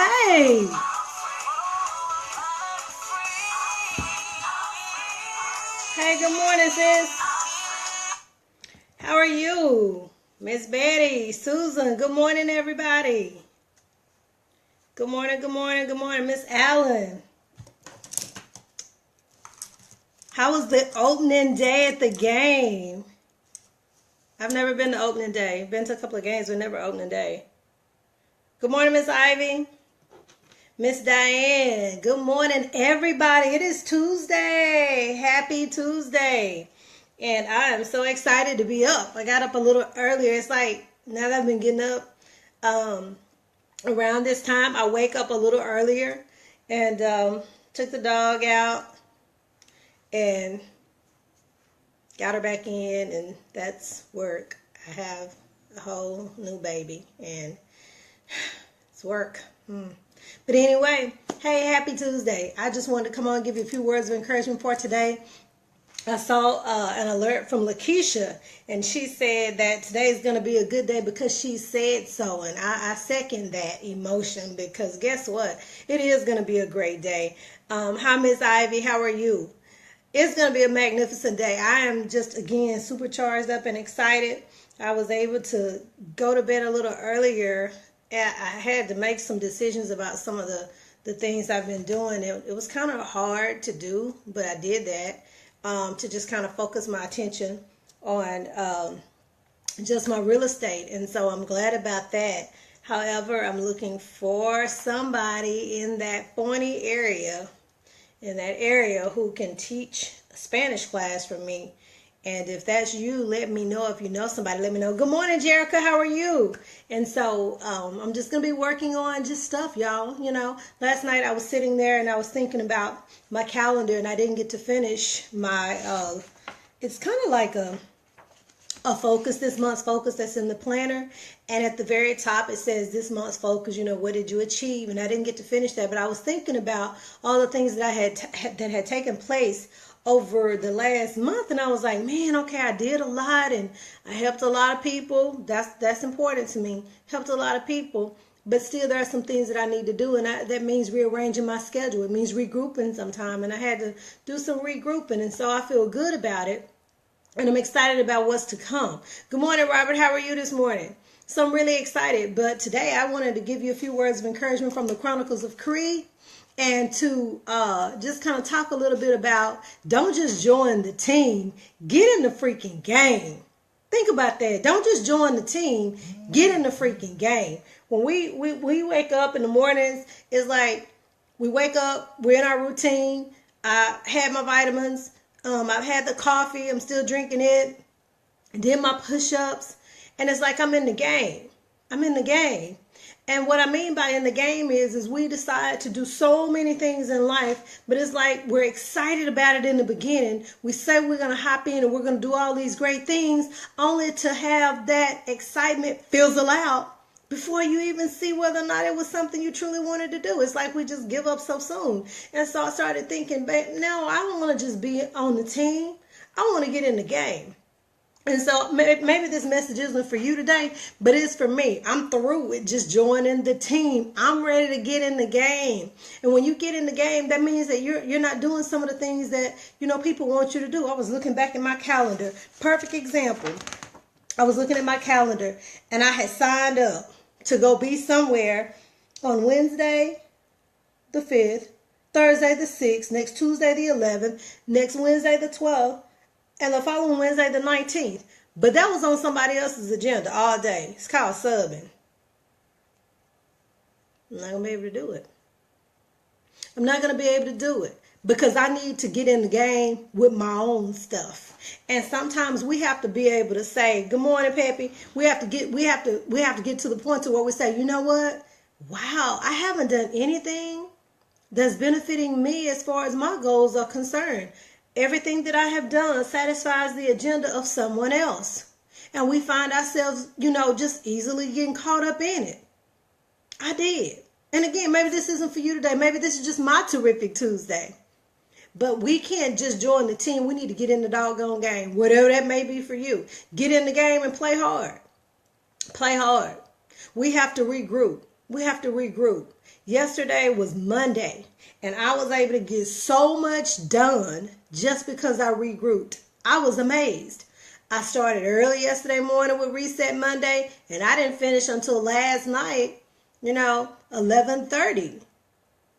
hey. Hey, good morning, sis. How are you? Miss Betty, Susan, good morning, everybody. Good morning, good morning, good morning, Miss Allen. How was the opening day at the game? I've never been to opening day. Been to a couple of games, but never opening day. Good morning, Miss Ivy. Miss Diane. Good morning, everybody. It is Tuesday. Happy Tuesday. And I am so excited to be up. I got up a little earlier. It's like now that I've been getting up around this time, I wake up a little earlier and took the dog out and got her back in, and that's work. I have a whole new baby, and it's work. But anyway, hey, happy Tuesday. I just wanted to come on and give you a few words of encouragement for today. I saw an alert from Lakeisha, and she said that today is going to be a good day because she said so. And I second that emotion, because guess what? It is going to be a great day. Hi, Miss Ivy. How are you? It's going to be a magnificent day. I am just, again, super charged up and excited. I was able to go to bed a little earlier. I had to make some decisions about some of the things I've been doing. It was kind of hard to do, but I did that to just kind of focus my attention on just my real estate. And so I'm glad about that. However, I'm looking for somebody in that Forney area, who can teach a Spanish class for me. And if that's you, let me know. If you know somebody, let me know. Good morning, Jerica. How are you? And so I'm just going to be working on just stuff, y'all. You know, last night I was sitting there and I was thinking about my calendar, and I didn't get to finish my, it's kind of like a focus, this month's focus that's in the planner. And at the very top, it says this month's focus, you know, what did you achieve? And I didn't get to finish that, but I was thinking about all the things that that had taken place over the last month, and I was like, man, okay, I did a lot, and I helped a lot of people. That's important to me. Helped a lot of people, but still there are some things that I need to do, and that means rearranging my schedule. It means regrouping sometime, and I had to do some regrouping, and so I feel good about it, and I'm excited about what's to come. Good morning, Robert. How are you this morning? So I'm really excited, but today I wanted to give you a few words of encouragement from the Chronicles of Cree, and to just kind of talk a little bit about, don't just join the team, get in the freaking game. Think about that. Don't just join the team, get in the freaking game. When we wake up in the mornings, it's like we wake up, we're in our routine. I had my vitamins. I've had the coffee. I'm still drinking it. Did my push-ups. And it's like I'm in the game. I'm in the game. And what I mean by in the game is we decide to do so many things in life, but it's like we're excited about it in the beginning. We say we're going to hop in and we're going to do all these great things, only to have that excitement fizzle out before you even see whether or not it was something you truly wanted to do. It's like we just give up so soon. And so I started thinking, no, I don't want to just be on the team. I want to get in the game. And so maybe this message isn't for you today, but it's for me. I'm through with just joining the team. I'm ready to get in the game. And when you get in the game, that means that you're not doing some of the things that, you know, people want you to do. I was looking back at my calendar. Perfect example. I was looking at my calendar, and I had signed up to go be somewhere on Wednesday the 5th, Thursday the 6th, next Tuesday the 11th, next Wednesday the 12th, and the following Wednesday, the 19th. But that was on somebody else's agenda all day. It's called subbing. I'm not going to be able to do it. I'm not going to be able to do it because I need to get in the game with my own stuff. And sometimes we have to be able to say, good morning, Peppy. We have to get to the point to where we say, you know what? Wow, I haven't done anything that's benefiting me as far as my goals are concerned. Everything that I have done satisfies the agenda of someone else. And we find ourselves, you know, just easily getting caught up in it. I did. And again, maybe this isn't for you today. Maybe this is just my terrific Tuesday. But we can't just join the team. We need to get in the doggone game, whatever that may be for you. Get in the game and play hard. Play hard. We have to regroup. We have to regroup. Yesterday was Monday, and I was able to get so much done just because I regrouped. I was amazed. I started early yesterday morning with Reset Monday, and I didn't finish until last night, 11:30.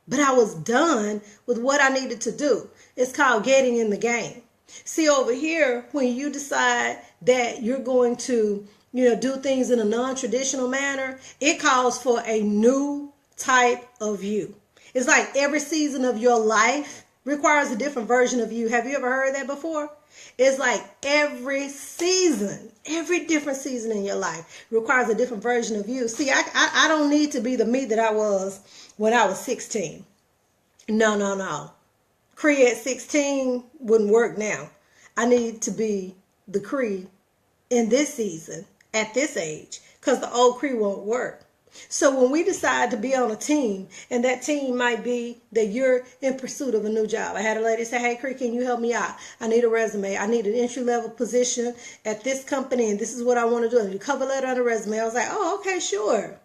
But I was done with what I needed to do. It's called getting in the game. See, over here, when you decide that you're going to, do things in a non-traditional manner, it calls for a new type of you. It's like every season of your life requires a different version of you. Have you ever heard that before? It's like every different season in your life requires a different version of you. See, I don't need to be the me that I was when I was 16. No. Cree at 16 wouldn't work now. I need to be the Cree in this season, at this age, because the old Cree won't work. So when we decide to be on a team, and that team might be that you're in pursuit of a new job. I had a lady say, hey, Cree, can you help me out? I need a resume. I need an entry-level position at this company, and this is what I want to do. I need a cover letter on a resume. I was like, oh, okay, sure.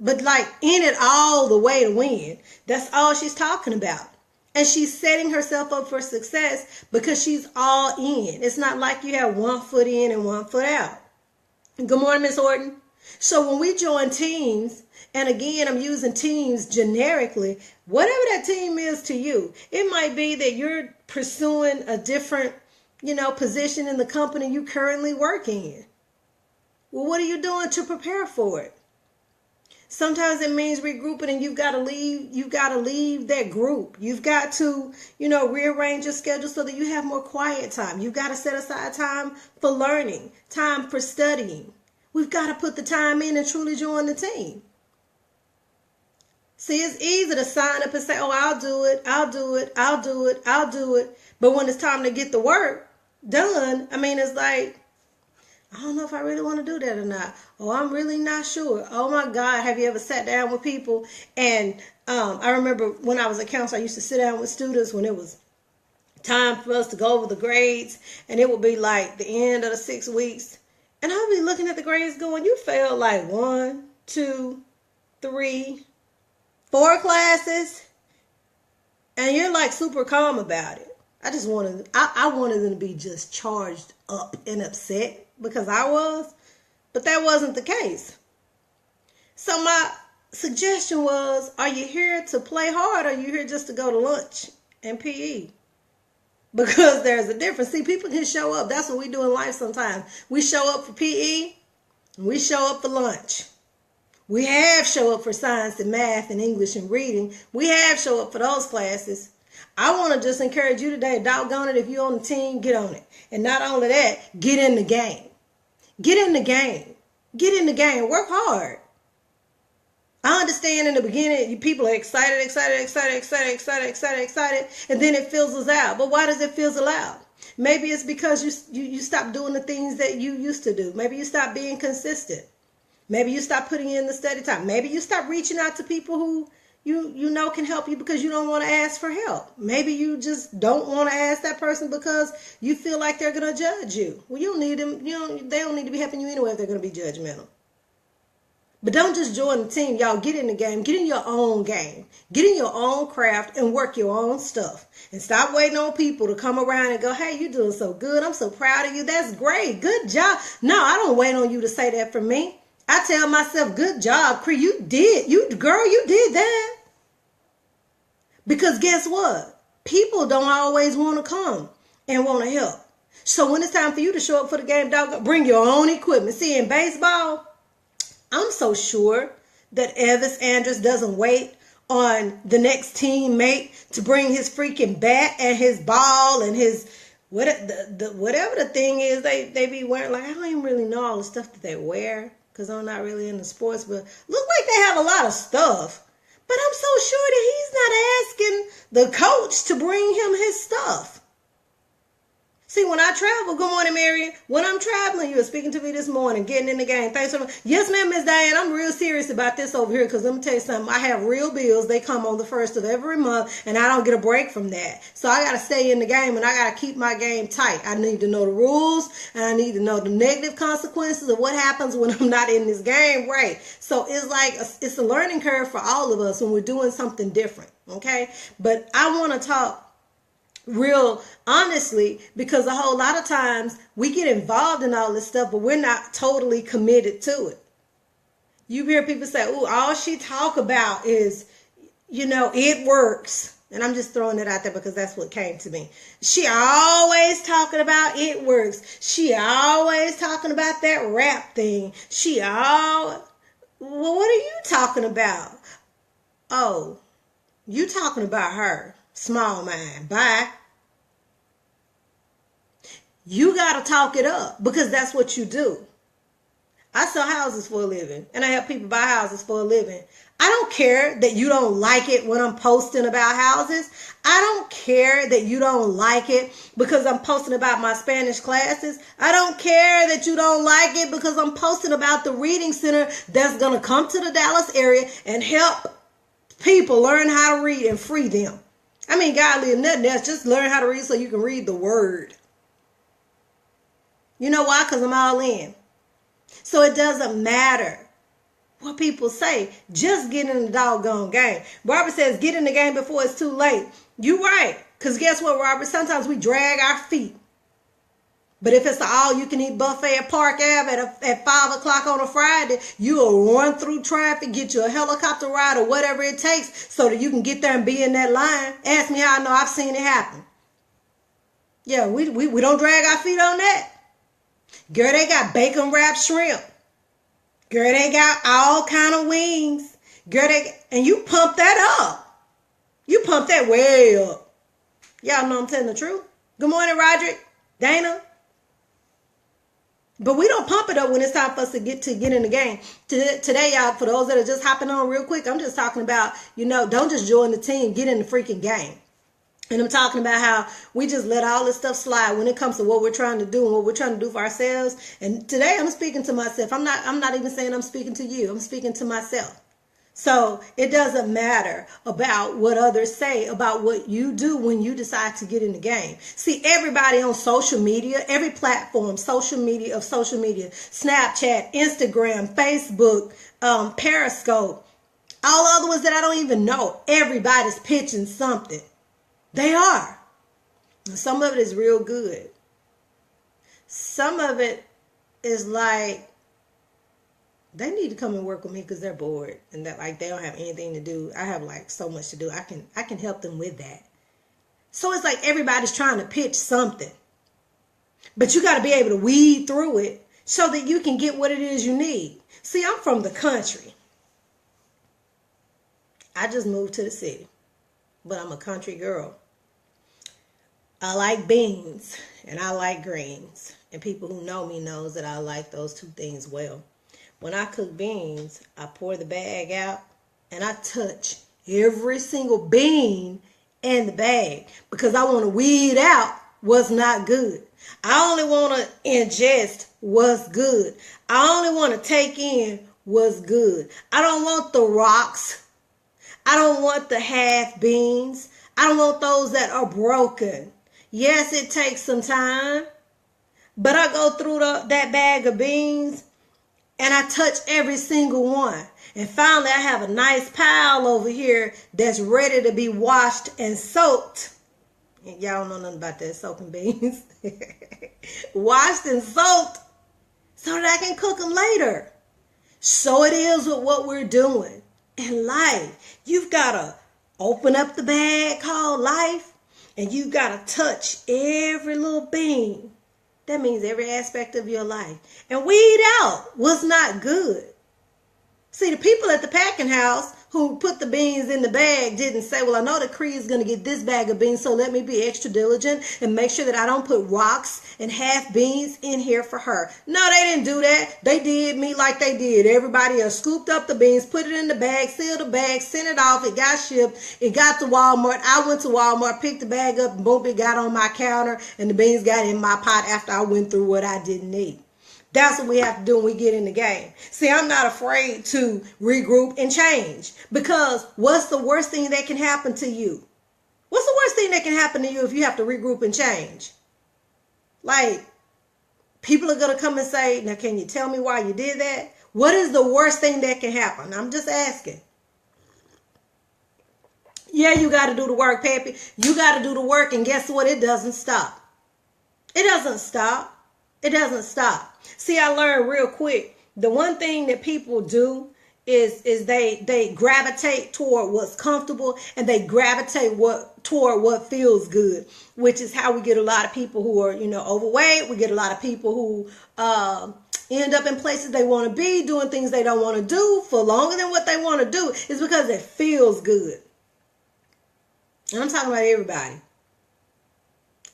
But like in it all the way to win. That's all she's talking about. And she's setting herself up for success because she's all in. It's not like you have one foot in and one foot out. Good morning, Miss Horton. So when we join teams, and again, I'm using teams generically, whatever that team is to you, it might be that you're pursuing a different, position in the company you currently work in. Well, what are you doing to prepare for it? Sometimes it means regrouping, and you've got to leave that group. You've got to, rearrange your schedule so that you have more quiet time. You've got to set aside time for learning, time for studying. We've got to put the time in and truly join the team. See, it's easy to sign up and say, oh, I'll do it. But when it's time to get the work done, it's like, I don't know if I really want to do that or not. Oh, I'm really not sure. Oh, my God. Have you ever sat down with people? And I remember when I was a counselor, I used to sit down with students when it was time for us to go over the grades. And it would be like the end of the 6 weeks. And I'll be looking at the grades going, you failed like 1, 2, 3, 4 classes. And you're like super calm about it. I wanted them to be just charged up and upset because I was, but that wasn't the case. So my suggestion was, are you here to play hard or are you here just to go to lunch and PE? Because there's a difference. See, people can show up. That's what we do in life sometimes. We show up for PE, and we show up for lunch. We have show up for science and math and English and reading. We have show up for those classes. I want to just encourage you today, doggone it, if you're on the team, get on it. And not only that, get in the game. Get in the game. Get in the game. Work hard. I understand in the beginning, people are excited, and then it fizzles out. But why does it fizzle out? Maybe it's because you stop doing the things that you used to do. Maybe you stop being consistent. Maybe you stop putting in the study time. Maybe you stop reaching out to people who you know can help you because you don't want to ask for help. Maybe you just don't want to ask that person because you feel like they're going to judge you. Well, you don't need them. They don't need to be helping you anyway if they're going to be judgmental. But don't just join the team. Y'all get in the game. Get in your own game. Get in your own craft and work your own stuff. And stop waiting on people to come around and go, hey, you're doing so good. I'm so proud of you. That's great. Good job. No, I don't wait on you to say that for me. I tell myself, good job, Cree. You did that. Because guess what? People don't always want to come and want to help. So when it's time for you to show up for the game, bring your own equipment. See, in baseball, I'm so sure that Elvis Andrus doesn't wait on the next teammate to bring his freaking bat and his ball and his whatever the thing is they be wearing. Like, I don't even really know all the stuff that they wear because I'm not really into sports, but look like they have a lot of stuff. But I'm so sure that he's not asking the coach to bring him his stuff. See, when I travel, good morning, Marion. When I'm traveling, you were speaking to me this morning, getting in the game. Thanks so much. Yes, ma'am, Miss Diane. I'm real serious about this over here because let me tell you something. I have real bills. They come on the first of every month, and I don't get a break from that. So I got to stay in the game, and I got to keep my game tight. I need to know the rules, and I need to know the negative consequences of what happens when I'm not in this game, right? So it's like it's a learning curve for all of us when we're doing something different, okay? But I want to talk real honestly, because a whole lot of times we get involved in all this stuff, but we're not totally committed to it. You hear people say, "Oh, all she talk about is, it works." And I'm just throwing it out there because that's what came to me. She always talking about it works. She always talking about that rap thing. Well, what are you talking about? Oh, you talking about her. Small mind. Bye. You got to talk it up because that's what you do. I sell houses for a living and I help people buy houses for a living. I don't care that you don't like it when I'm posting about houses. I don't care that you don't like it because I'm posting about my Spanish classes. I don't care that you don't like it because I'm posting about the reading center that's going to come to the Dallas area and help people learn how to read and free them. I mean, God, leave nothing else. Just learn how to read so you can read the word. You know why? Because I'm all in. So it doesn't matter what people say. Just get in the doggone game. Robert says, get in the game before it's too late. You're right. Because guess what, Robert? Sometimes we drag our feet. But if it's an all-you-can-eat buffet at Park Ave at 5 o'clock on a Friday, you'll run through traffic, get you a helicopter ride or whatever it takes so that you can get there and be in that line. Ask me how I know. I've seen it happen. Yeah, we don't drag our feet on that. Girl, they got bacon wrapped shrimp. Girl, they got all kind of wings. Girl, and you pump that up. You pump that way up. Y'all know I'm telling the truth. Good morning, Roderick, Dana. But we don't pump it up when it's time for us to get in the game. Today, y'all, for those that are just hopping on real quick, I'm just talking about, don't just join the team, get in the freaking game. And I'm talking about how we just let all this stuff slide when it comes to what we're trying to do and what we're trying to do for ourselves. And today I'm speaking to myself. I'm not even saying I'm speaking to you. I'm speaking to myself. So it doesn't matter about what others say about what you do when you decide to get in the game. See, everybody on social media, every platform, social media, Snapchat, Instagram, Facebook, Periscope, all other ones that I don't even know, everybody's pitching something. They are. Some of it is real good. Some of it is like, they need to come and work with me because they're bored and that they don't have anything to do. I have so much to do. I can help them with that. So it's like everybody's trying to pitch something. But you got to be able to weed through it so that you can get what it is you need. See, I'm from the country. I just moved to the city, but I'm a country girl. I like beans and I like greens. And people who know me knows that I like those two things well. When I cook beans, I pour the bag out and I touch every single bean in the bag because I want to weed out what's not good. I only want to ingest what's good. I only want to take in what's good. I don't want the rocks. I don't want the half beans. I don't want those that are broken. Yes, it takes some time, but I go through that bag of beans and I touch every single one. And finally, I have a nice pile over here that's ready to be washed and soaked. And y'all don't know nothing about that, soaking beans. Washed and soaked so that I can cook them later. So it is with what we're doing in life. You've got to open up the bag called life. And you got to touch every little bean. That means every aspect of your life. And weed out what's not good. See, the people at the packing house who put the beans in the bag didn't say, well, I know that Cree is going to get this bag of beans, so let me be extra diligent and make sure that I don't put rocks and half beans in here for her. No, they didn't do that. They did me like they did everybody else. Scooped up the beans, put it in the bag, sealed the bag, sent it off. It got shipped. It got to Walmart. I went to Walmart, picked the bag up, and boom, it got on my counter, and the beans got in my pot after I went through what I didn't need. That's what we have to do when we get in the game. See, I'm not afraid to regroup and change, because what's the worst thing that can happen to you? What's the worst thing that can happen to you if you have to regroup and change? Like, people are going to come and say, now, can you tell me why you did that? What is the worst thing that can happen? I'm just asking. Yeah, you got to do the work, Peppy. You got to do the work, and guess what? It doesn't stop. It doesn't stop. It doesn't stop. See, I learned real quick. The one thing that people do is they gravitate toward what's comfortable, and they gravitate toward what feels good, which is how we get a lot of people who are, overweight. We get a lot of people who end up in places they want to be, doing things they don't want to do for longer than what they want to do. It's because it feels good. And I'm talking about everybody.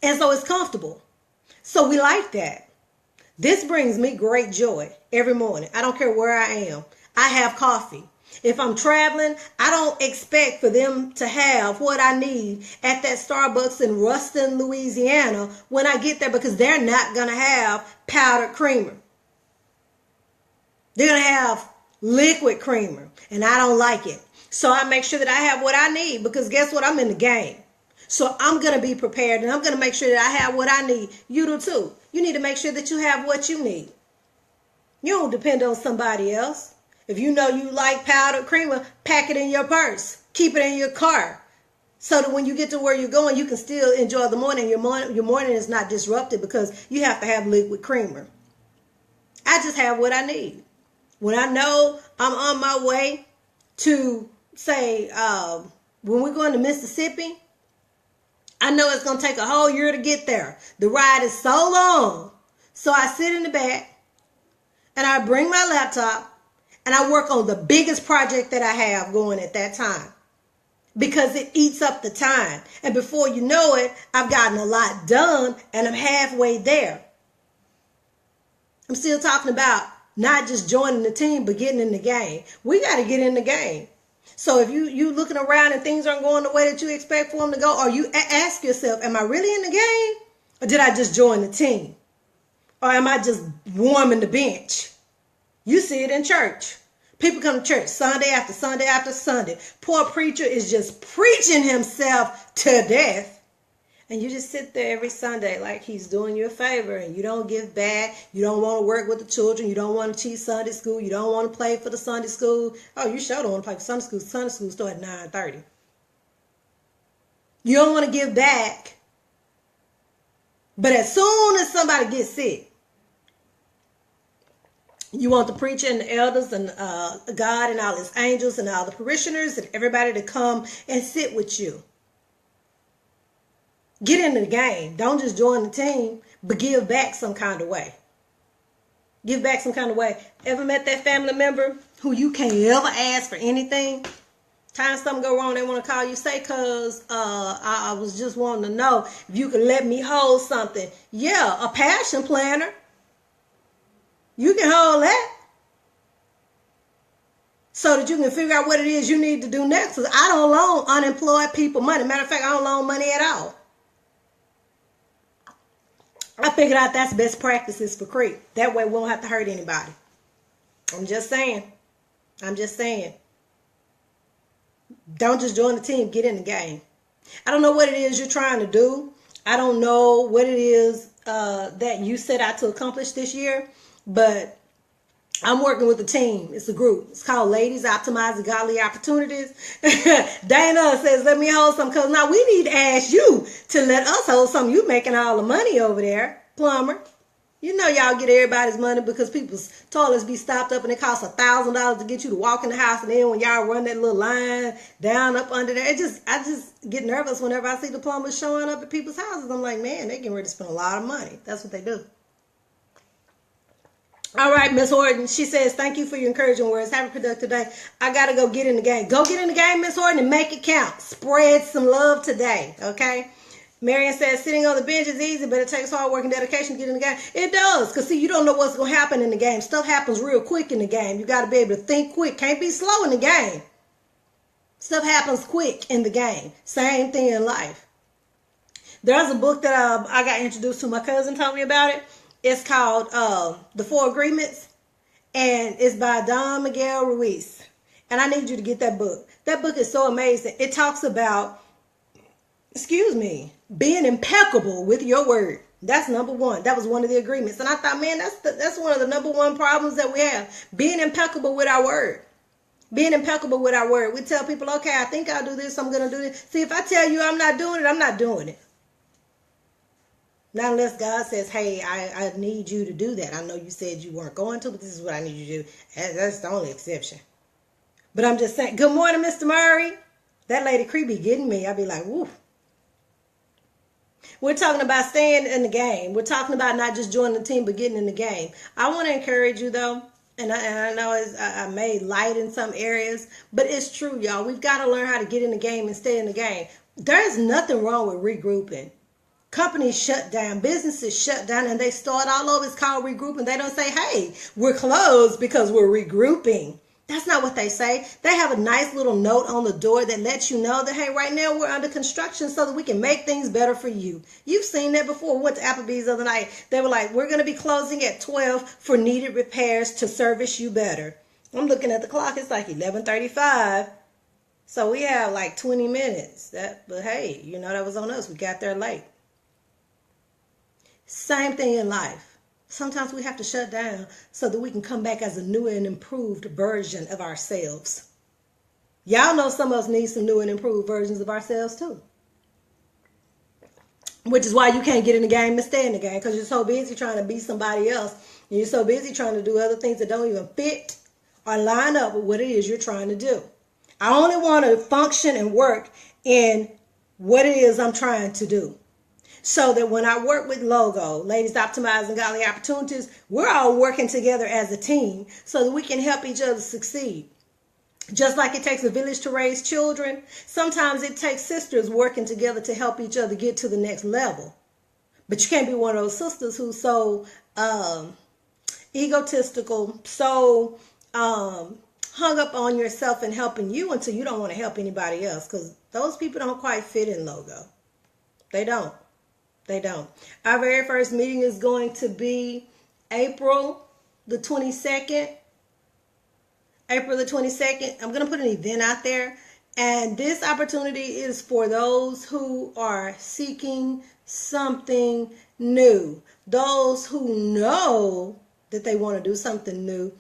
And so it's comfortable. So we like that. This brings me great joy every morning. I don't care where I am. I have coffee. If I'm traveling, I don't expect for them to have what I need at that Starbucks in Ruston, Louisiana when I get there, because they're not going to have powdered creamer. They're going to have liquid creamer, and I don't like it. So I make sure that I have what I need, because guess what? I'm in the game. So I'm going to be prepared, and I'm going to make sure that I have what I need. You do too. You need to make sure that you have what you need. You don't depend on somebody else. If you know you like powdered creamer, pack it in your purse. Keep it in your car, so that when you get to where you're going, you can still enjoy the morning. Your morning is not disrupted because you have to have liquid creamer. I just have what I need. When I know I'm on my way to, say, when we're going to Mississippi, I know it's going to take a whole year to get there. The ride is so long. So I sit in the back and I bring my laptop and I work on the biggest project that I have going at that time, because it eats up the time. And before you know it, I've gotten a lot done and I'm halfway there. I'm still talking about not just joining the team, but getting in the game. We got to get in the game. So if you looking around and things aren't going the way that you expect for them to go, or you ask yourself, am I really in the game? Or did I just join the team? Or am I just warming the bench? You see it in church. People come to church Sunday after Sunday after Sunday. Poor preacher is just preaching himself to death. And you just sit there every Sunday like he's doing you a favor, and you don't give back. You don't want to work with the children. You don't want to teach Sunday school. You don't want to play for the Sunday school. Oh, you sure don't want to play for Sunday school. Sunday school starts at 9:30. You don't want to give back. But as soon as somebody gets sick, you want the preacher and the elders and God and all his angels and all the parishioners and everybody to come and sit with you. Get into the game. Don't just join the team, but give back some kind of way. Give back some kind of way. Ever met that family member who you can't ever ask for anything? Time something go wrong, they want to call you, say, cuz I was just wanting to know if you could let me hold something. Yeah, a passion planner. You can hold that, so that you can figure out what it is you need to do next. Because I don't loan unemployed people money. Matter of fact, I don't loan money at all. I figured out that's best practices for Cree. That way we won't have to hurt anybody. I'm just saying. Don't just join the team. Get in the game. I don't know what it is you're trying to do. I don't know what it is that you set out to accomplish this year. But I'm working with a team. It's a group. It's called Ladies Optimizing Godly Opportunities. Dana says, let me hold some, because now we need to ask you to let us hold some. You making all the money over there, plumber. You know y'all get everybody's money because people's toilets be stopped up and it costs $1,000 to get you to walk in the house. And then when y'all run that little line down up under there, I just get nervous whenever I see the plumbers showing up at people's houses. I'm like, man, they getting ready to spend a lot of money. That's what they do. All right, Miss Horton. She says, thank you for your encouraging words. Have a productive day. I got to go get in the game. Go get in the game, Miss Horton, and make it count. Spread some love today, okay? Marion says, sitting on the bench is easy, but it takes hard work and dedication to get in the game. It does, because, see, you don't know what's going to happen in the game. Stuff happens real quick in the game. You got to be able to think quick. Can't be slow in the game. Stuff happens quick in the game. Same thing in life. There's a book that I got introduced to. My cousin told me about it. It's called The Four Agreements, and it's by Don Miguel Ruiz. And I need you to get that book. That book is so amazing. It talks about, being impeccable with your word. That's number one. That was one of the agreements. And I thought, man, that's one of the number one problems that we have. Being impeccable with our word. Being impeccable with our word. We tell people, okay, I think I'll do this. I'm going to do this. See, if I tell you I'm not doing it, I'm not doing it. Not unless God says, hey, I need you to do that. I know you said you weren't going to, but this is what I need you to do. That's the only exception. But I'm just saying, good morning, Mr. Murray. That Lady Cree be getting me. I be like, woo. We're talking about staying in the game. We're talking about not just joining the team, but getting in the game. I want to encourage you, though. And I know I made light in some areas, but it's true, y'all. We've got to learn how to get in the game and stay in the game. There's nothing wrong with regrouping. Companies shut down, businesses shut down, and they start all over. It's called regrouping. They don't say, hey, we're closed because we're regrouping. That's not what they say. They have a nice little note on the door that lets you know that, hey, right now we're under construction so that we can make things better for you. You've seen that before. We went to Applebee's the other night. They were like, we're going to be closing at 12 for needed repairs to service you better. I'm looking at the clock. It's like 11:35. So we have like 20 minutes. But hey, that was on us. We got there late. Same thing in life. Sometimes we have to shut down so that we can come back as a new and improved version of ourselves. Y'all know some of us need some new and improved versions of ourselves too. Which is why you can't get in the game and stay in the game, because you're so busy trying to be somebody else. And you're so busy trying to do other things that don't even fit or line up with what it is you're trying to do. I only want to function and work in what it is I'm trying to do. So that when I work with Logo, Ladies Optimizing Godly Opportunities, we're all working together as a team so that we can help each other succeed. Just like it takes a village to raise children, sometimes it takes sisters working together to help each other get to the next level. But you can't be one of those sisters who's so egotistical, so hung up on yourself and helping you until you don't want to help anybody else, because those people don't quite fit in Logo. They don't. They don't. Our very first meeting is going to be April the 22nd. April the 22nd. I'm going to put an event out there. And this opportunity is for those who are seeking something new. Those who know that they want to do something new,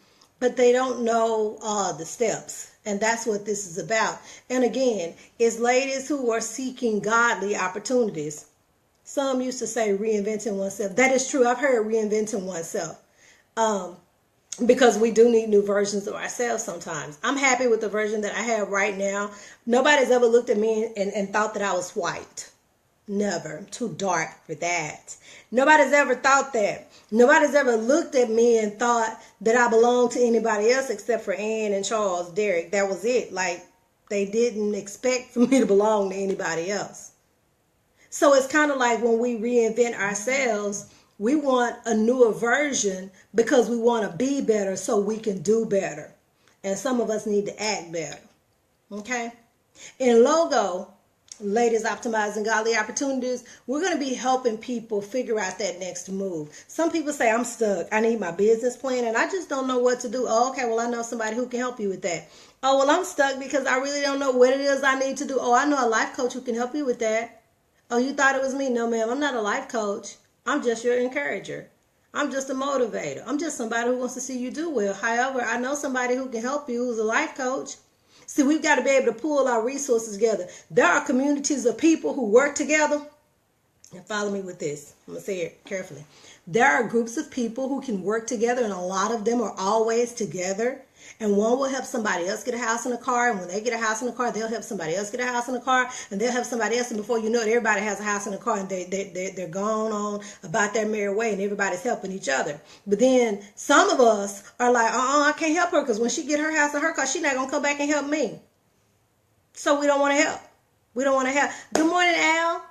but they don't know the steps. And that's what this is about. And again, it's ladies who are seeking godly opportunities. Some used to say reinventing oneself. That is true. I've heard reinventing oneself. Because we do need new versions of ourselves sometimes. I'm happy with the version that I have right now. Nobody's ever looked at me and thought that I was white. Never. I'm too dark for that. Nobody's ever thought that. Nobody's ever looked at me and thought that I belonged to anybody else except for Ann and Charles, Derek. That was it. Like, they didn't expect for me to belong to anybody else. So it's kind of like when we reinvent ourselves, we want a newer version because we want to be better so we can do better. And some of us need to act better. Okay? In Logo, Ladies Optimizing Godly Opportunities, we're going to be helping people figure out that next move. Some people say, I'm stuck. I need my business plan and I just don't know what to do. Oh, okay, well, I know somebody who can help you with that. Oh, well, I'm stuck because I really don't know what it is I need to do. Oh, I know a life coach who can help you with that. Oh, you thought it was me? No, ma'am, I'm not a life coach. I'm just your encourager. I'm just a motivator. I'm just somebody who wants to see you do well. However, I know somebody who can help you who's a life coach. See, we've got to be able to pull our resources together. There are communities of people who work together. And follow me with this. I'm going to say it carefully. There are groups of people who can work together, and a lot of them are always together. And one will help somebody else get a house and a car. And when they get a house and a car, they'll help somebody else get a house and a car. And they'll help somebody else. And before you know it, everybody has a house and a car. And they're going on about their merry way. And everybody's helping each other. But then some of us are like, I can't help her. Because when she get her house and her car, she's not going to come back and help me. So we don't want to help. We don't want to help. Good morning, Al.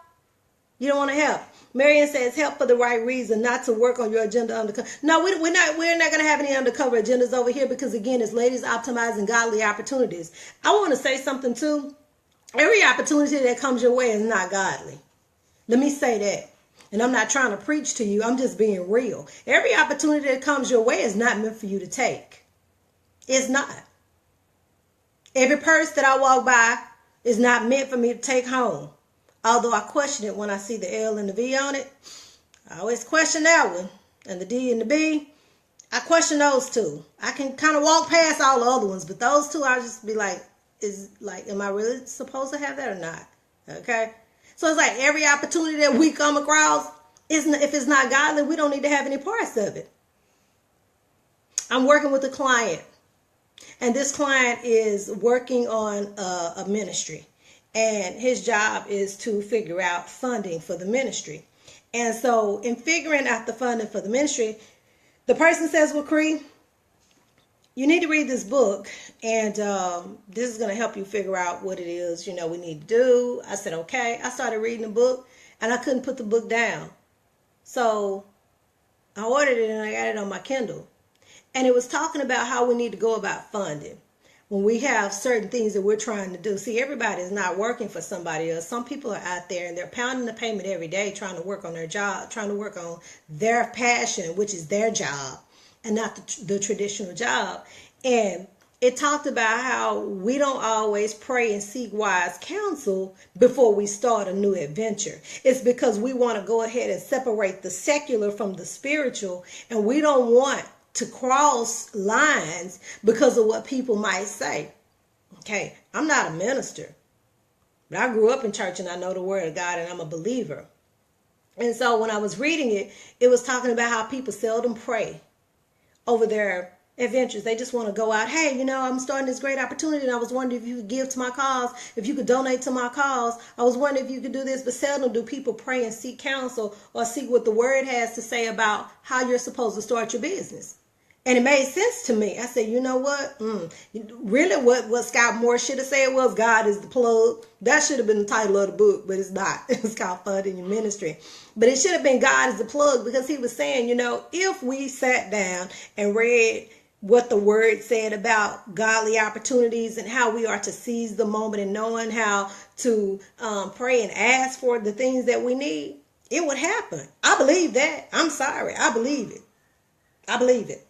You don't want to help. Marian says help for the right reason, not to work on your agenda undercover. No, we're not going to have any undercover agendas over here because, again, it's ladies optimizing godly opportunities. I want to say something, too. Every opportunity that comes your way is not godly. Let me say that. And I'm not trying to preach to you. I'm just being real. Every opportunity that comes your way is not meant for you to take. It's not. Every purse that I walk by is not meant for me to take home. Although I question it when I see the L and the V on it. I always question that one. And the D and the B, I question those two. I can kind of walk past all the other ones, but those two, I'll just be like, am I really supposed to have that or not? Okay? So it's like every opportunity that we come across, if it's not godly, we don't need to have any parts of it. I'm working with a client, and this client is working on a ministry. And his job is to figure out funding for the ministry. And so in figuring out the funding for the ministry, the person says, well, Cree, you need to read this book. And this is going to help you figure out what it is, we need to do. I said, okay. I started reading the book and I couldn't put the book down. So I ordered it and I got it on my Kindle. And it was talking about how we need to go about funding. When we have certain things that we're trying to do. See, everybody is not working for somebody else. Some people are out there and they're pounding the pavement every day trying to work on their job, trying to work on their passion, which is their job and not the traditional job. And it talked about how we don't always pray and seek wise counsel before we start a new adventure. It's because we want to go ahead and separate the secular from the spiritual, and we don't want to cross lines because of what people might say. Okay, I'm not a minister, but I grew up in church and I know the word of God and I'm a believer. And so when I was reading it, it was talking about how people seldom pray over their adventures. They just want to go out. Hey, I'm starting this great opportunity and I was wondering if you could give to my cause, if you could donate to my cause. I was wondering if you could do this, but seldom do people pray and seek counsel or seek what the word has to say about how you're supposed to start your business. And it made sense to me. I said, you know what? Really what Scott Moore should have said was God is the plug. That should have been the title of the book, but it's not. It's called Funding Your Ministry. But it should have been God is the plug, because he was saying, if we sat down and read what the word said about godly opportunities and how we are to seize the moment and knowing how to pray and ask for the things that we need, it would happen. I believe that. I'm sorry. I believe it. I believe it.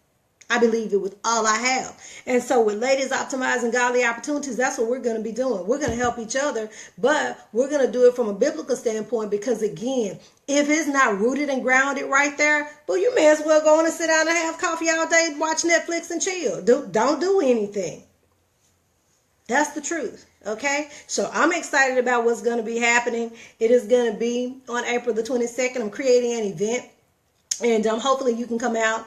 I believe it with all I have. And so with Ladies Optimizing Godly Opportunities, that's what we're going to be doing. We're going to help each other, but we're going to do it from a biblical standpoint because, again, if it's not rooted and grounded right there, well, you may as well go on and sit down and have coffee all day, watch Netflix and chill. Don't do anything. That's the truth. Okay, so I'm excited about what's going to be happening. It is going to be on April the 22nd. I'm creating an event, and hopefully you can come out.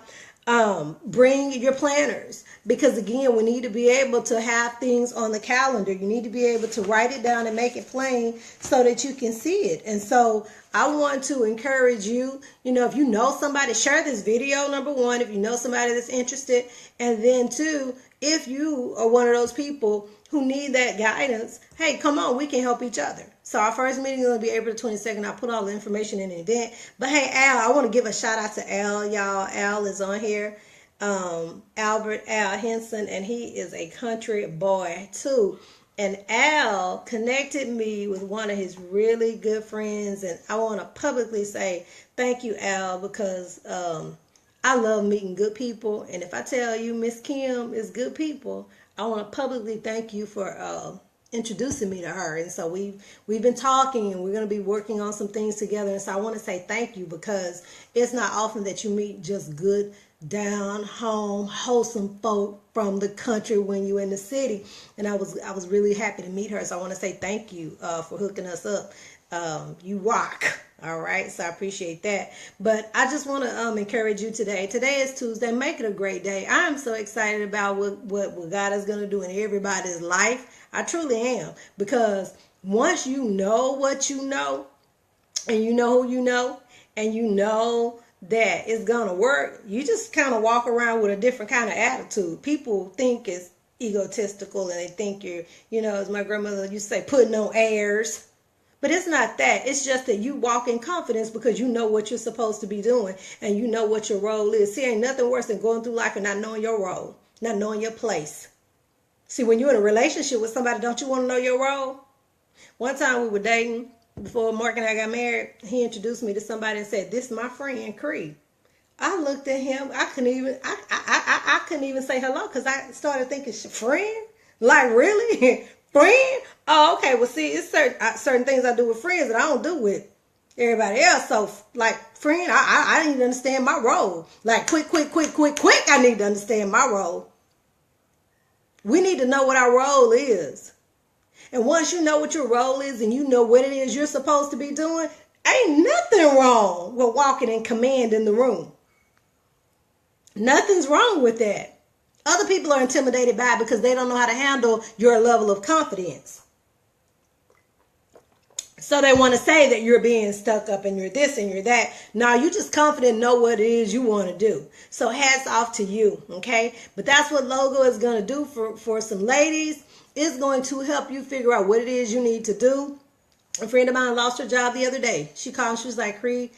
Bring your planners, because again, we need to be able to have things on the calendar. You need to be able to write it down and make it plain so that you can see it. And so I want to encourage you, if you know somebody, share this video, number one, if you know somebody that's interested. And then two, if you are one of those people who need that guidance, hey, come on, we can help each other. So our first meeting is going to be April the 22nd. I'll put all the information in the event. But hey, Al, I want to give a shout out to Al, y'all. Al is on here. Albert Al Henson, and he is a country boy too. And Al connected me with one of his really good friends. And I want to publicly say thank you, Al, because I love meeting good people. And if I tell you Miss Kim is good people, I want to publicly thank you for introducing me to her. And so we've been talking, and we're going to be working on some things together. And so I want to say thank you, because it's not often that you meet just good, down home, wholesome folk from the country when you're in the city. And I was really happy to meet her. So I want to say thank you for hooking us up. You rock. All right, so I appreciate that. But I just want to encourage you today. Today is Tuesday. Make it a great day. I am so excited about what God is going to do in everybody's life. I truly am. Because once you know what you know, and you know who you know, and you know that it's going to work, you just kind of walk around with a different kind of attitude. People think it's egotistical and they think you're, as my grandmother used to say, putting on airs. But it's not that. It's just that you walk in confidence because you know what you're supposed to be doing and you know what your role is. See, ain't nothing worse than going through life and not knowing your role, not knowing your place. See, when you're in a relationship with somebody, don't you want to know your role? One time we were dating before Mark and I got married. He introduced me to somebody and said, "This is my friend, Cree." I looked at him. I couldn't even say hello because I started thinking, friend? Like, really? Friend? Oh, okay. Well, see, it's certain things I do with friends that I don't do with everybody else. So, like, friend, I need to understand my role. Like, quick, I need to understand my role. We need to know what our role is. And once you know what your role is and you know what it is you're supposed to be doing, ain't nothing wrong with walking in command in the room. Nothing's wrong with that. Other people are intimidated by it because they don't know how to handle your level of confidence. So they want to say that you're being stuck up and you're this and you're that. No, you just confident, know what it is you want to do. So hats off to you, okay? But that's what Logo is going to do for some ladies. It's going to help you figure out what it is you need to do. A friend of mine lost her job the other day. She called. She was like, "Cree,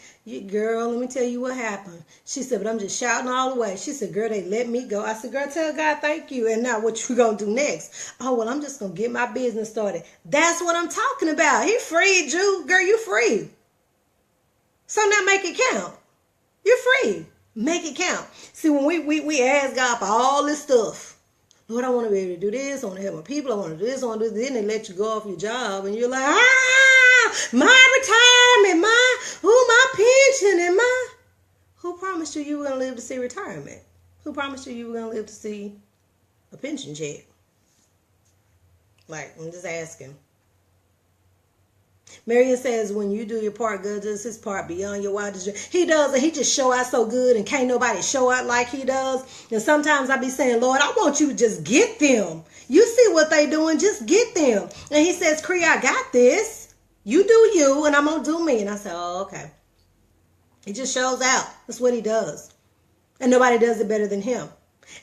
girl, let me tell you what happened." She said, "But I'm just shouting all the way." She said, "Girl, they let me go." I said, "Girl, tell God thank you. And now what you going to do next?" "Oh, well, I'm just going to get my business started." That's what I'm talking about. He freed you. Girl, you free. So now make it count. You're free. Make it count. See, when we ask God for all this stuff, "Lord, I want to be able to do this. I want to help my people. I want to do this. I want to do this." Then they let you go off your job and you're like, my retirement, my pension, and who promised you were going to live to see retirement? Who promised you were going to live to see a pension check? Like, I'm just asking. Marion says, when you do your part, God does his part beyond your wildest dreams. He does, and he just show out so good, and can't nobody show out like he does. And sometimes I be saying, "Lord, I want you to just get them. You see what they doing, just get them." And he says, "Cree, I got this. You do you, and I'm going to do me." And I said, "Oh, okay." He just shows out. That's what he does. And nobody does it better than him.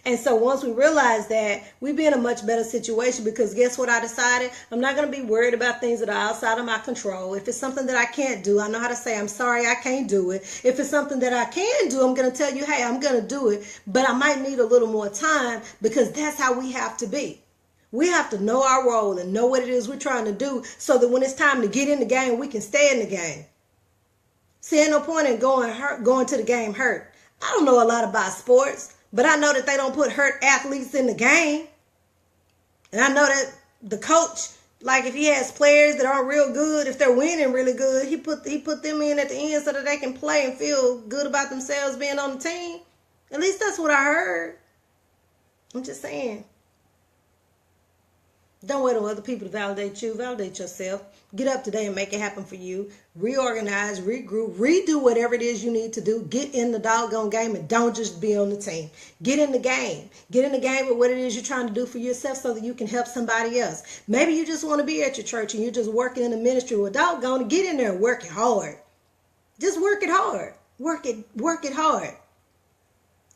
And so once we realize that, we be in a much better situation because guess what I decided? I'm not going to be worried about things that are outside of my control. If it's something that I can't do, I know how to say, "I'm sorry, I can't do it." If it's something that I can do, I'm going to tell you, "Hey, I'm going to do it, but I might need a little more time," because that's how we have to be. We have to know our role and know what it is we're trying to do so that when it's time to get in the game, we can stay in the game. See, ain't no point in going to the game hurt. I don't know a lot about sports, but I know that they don't put hurt athletes in the game. And I know that the coach, like if he has players that aren't real good, if they're winning really good, he put them in at the end so that they can play and feel good about themselves being on the team. At least that's what I heard. I'm just saying. Don't wait on other people to validate you. Validate yourself. Get up today and make it happen for you. Reorganize, regroup, redo whatever it is you need to do. Get in the doggone game and don't just be on the team. Get in the game. Get in the game with what it is you're trying to do for yourself so that you can help somebody else. Maybe you just want to be at your church and you're just working in the ministry. Well, doggone, get in there and work it hard. Just work it hard. Work it hard.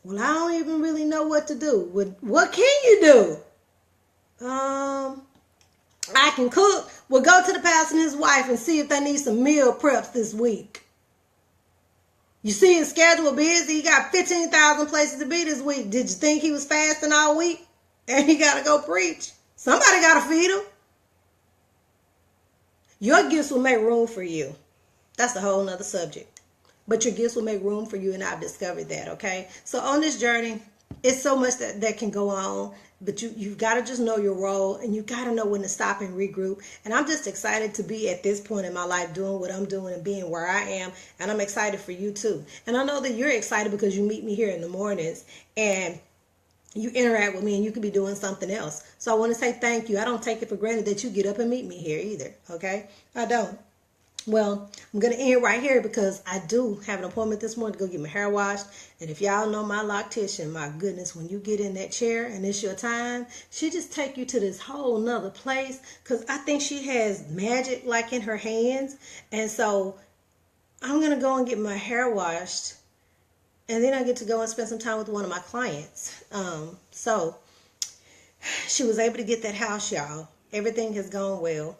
Well, I don't even really know what to do. What can you do? I can cook. Well, go to the pastor and his wife and see if they need some meal preps this week. You see his schedule busy. He got 15,000 places to be this week. Did you think he was fasting all week? And he got to go preach. Somebody got to feed him. Your gifts will make room for you. That's a whole nother subject. But your gifts will make room for you, and I've discovered that, okay? So on this journey, it's so much that can go on. But you've got to just know your role, and you've got to know when to stop and regroup. And I'm just excited to be at this point in my life doing what I'm doing and being where I am. And I'm excited for you too. And I know that you're excited because you meet me here in the mornings and you interact with me, and you could be doing something else. So I want to say thank you. I don't take it for granted that you get up and meet me here either. Okay? I don't. Well, I'm going to end right here because I do have an appointment this morning to go get my hair washed. And if y'all know my loctician, my goodness, when you get in that chair and it's your time, she just take you to this whole nother place. Because I think she has magic like in her hands. And so I'm going to go and get my hair washed. And then I get to go and spend some time with one of my clients. So she was able to get that house, y'all. Everything has gone well.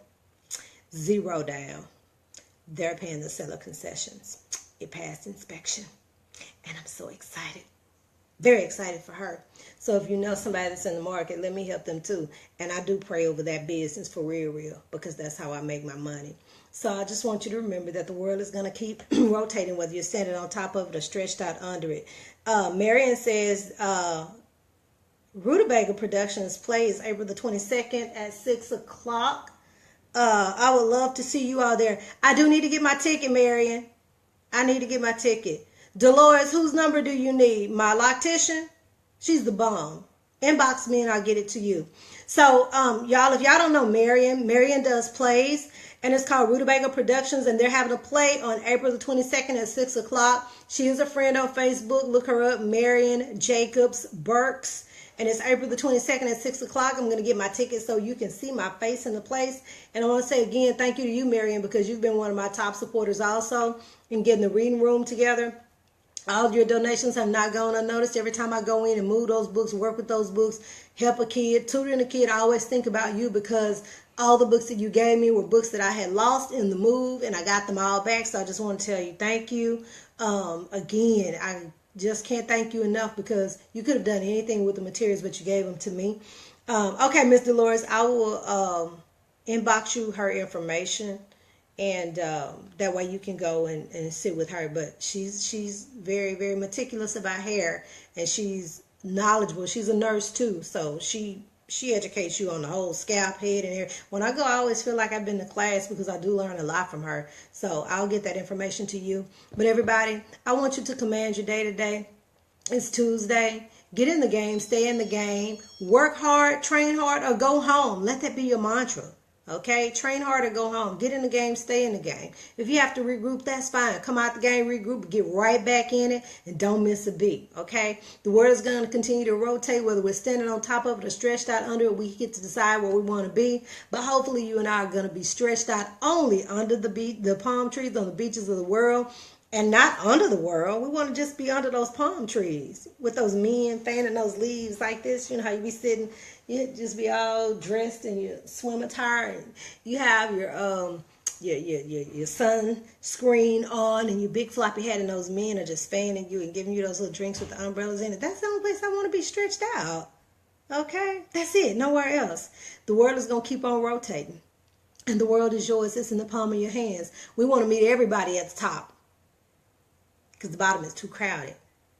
Zero down. They're paying the seller concessions. It passed inspection. And I'm so excited. Very excited for her. So if you know somebody that's in the market, let me help them too. And I do pray over that business for real, because that's how I make my money. So I just want you to remember that the world is going to keep rotating, whether you're standing on top of it or stretched out under it. Marion says, Rutabaga Productions plays April the 22nd at 6 o'clock. I would love to see you all there. I do need to get my ticket, Marion. I need to get my ticket. Dolores, whose number do you need? My loctician? She's the bomb. Inbox me and I'll get it to you. So, y'all, if y'all don't know Marion does plays, and it's called Rutabaga Productions, and they're having a play on April the 22nd at 6 o'clock. She is a friend on Facebook. Look her up, Marion Jacobs Burks. And it's April the 22nd at 6 o'clock. I'm going to get my ticket so you can see my face in the place. And I want to say again, thank you to you, Marion, because you've been one of my top supporters also in getting the reading room together. All of your donations have not gone unnoticed. Every time I go in and move those books, work with those books, help a kid, tutoring a kid, I always think about you, because all the books that you gave me were books that I had lost in the move, and I got them all back. So I just want to tell you thank you. Again, I just can't thank you enough, because you could have done anything with the materials, but you gave them to me. Okay, Miss Dolores, I will inbox you her information, and that way you can go and sit with her. But she's very, very meticulous about hair, and she's knowledgeable. She's a nurse too, so she educates you on the whole scalp, head, and hair. When I go, I always feel like I've been to class, because I do learn a lot from her. So I'll get that information to you. But everybody, I want you to command your day today. It's Tuesday. Get in the game, stay in the game, work hard, train hard, or go home. Let that be your mantra. Okay, train hard or go home. Get in the game, stay in the game. If you have to regroup, that's fine. Come out the game, regroup, get right back in it, and don't miss a beat. Okay, the world is going to continue to rotate, whether we're standing on top of it or stretched out under it. We get to decide where we want to be. But hopefully, you and I are going to be stretched out only under the palm trees on the beaches of the world. And not under the world. We want to just be under those palm trees with those men fanning those leaves like this. You know how you be sitting, you just be all dressed in your swim attire, and you have your sunscreen on and your big floppy hat, and those men are just fanning you and giving you those little drinks with the umbrellas in it. That's the only place I want to be stretched out. Okay? That's it. Nowhere else. The world is going to keep on rotating. And the world is yours. It's in the palm of your hands. We want to meet everybody at the top, because the bottom is too crowded.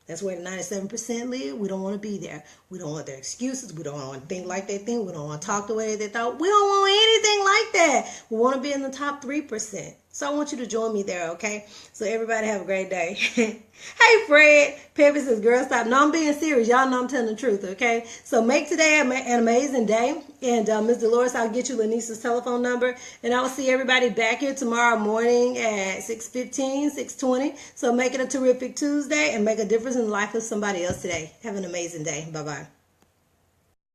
That's where the 97% live. We don't want to be there. We don't want their excuses. We don't want to think like they think. We don't want to talk the way they thought. We don't want anything like that. We want to be in the top 3%. So I want you to join me there, okay? So everybody have a great day. Hey, Fred. Peppy says, girl, stop. No, I'm being serious. Y'all know I'm telling the truth, okay? So make today an amazing day. And Ms. Dolores, I'll get you Lanisa's telephone number. And I will see everybody back here tomorrow morning at 6:15, 6:20. So make it a terrific Tuesday and make a difference in the life of somebody else today. Have an amazing day. Bye-bye.